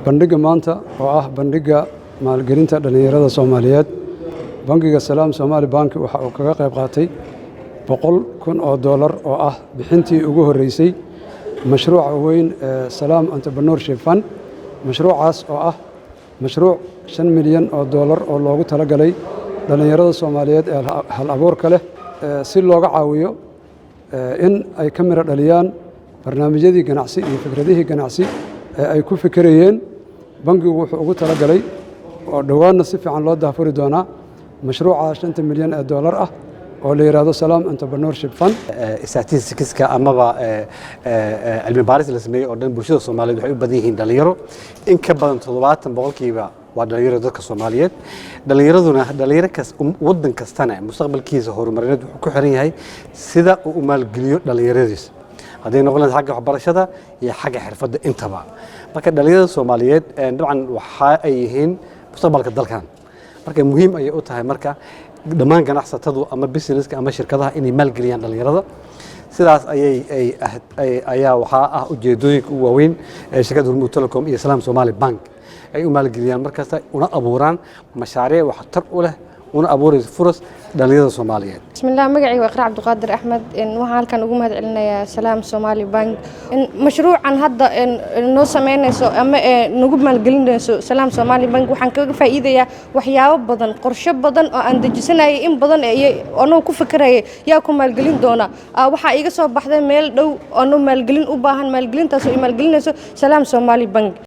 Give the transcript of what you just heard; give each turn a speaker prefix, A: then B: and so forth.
A: bandhiga maanta oo ah bandhiga maalgelinta dhalinyarada Soomaaliyeed. Bangiga Salaam Somali Bank waxa uu kaga qayb qaatay $100,000 oo ah bixintii ugu horeysay mashruuca weyn ee Salaam Entrepreneurship Fund. mashruucaas oo ah mashruuc $5 milyan oo loogu talagalay dhalinyarada Soomaaliyeed ee hal abuurka leh si looga caawiyo in ay ka miro dhaliyaan barnaamijyadii ganacsi iyo fikradihii ganacsi ee ay ku fikirayeen. bangigu wuxuu ugu talagalay oo dhowaanna si fiican loo daafuri doonaa mashruuca $5 milyan ah oo la yiraahdo Salaam Entrepreneurship Fund.
B: Statistics-ka amaba cilmi baaris la sameeyay oo dhan bulshada Soomaaliyeed waxay u badan yihiin dhalinyaro. In ka badan 70% waa dhalinyaro dadka Soomaaliyeed. Dhalinyaraduna waddan kastana mustaqbalkiisa horumarineed wuxuu ku xiran yahay sida uu u maalgeliyo dhalinyaradiisa. Haddii noqon lahayd xagga waxbarashada iyo xagga xirfadda intaba. Marka dhalinyarada Soomaaliyeed dabcan waxa ay yihiin mustaqbalka dalkan. Marka muhiim ay u tahay marka dhammaan ganacsatadu ama businesska ama shirkadaha inay maalgeliyaan dhalinyarada. sidaas ayaa waxa ah ujeedooyinka ugu waaweyn ee shirkadda Hormuud Telecom iyo Salaam Somali Bank ay u maalgeliyaan markasta una abuuraan mashaariic waxtar u leh una abuurayso fursad dhalinyarada Soomaaliyeed.
C: bismillaah magacaygu waa Iqraa Cabdiqaadir Axmed waxaan halkan ugu mahad celinayaa Salaam Somali Bank mashruucan hadda noo sameynayso ama nagu maalgelinayso Salaam Somali Bank waxaan kaga faa'iidayaa waxyaabo badan qorshe badan oo aan dejisanayay in badan oo ku fikirayay yaa ku maalgelin doona waxa iga soo baxday meel dhow oo maalgelin u baahan maalgelintaas oo maalgelinayso Salaam Somali Bank.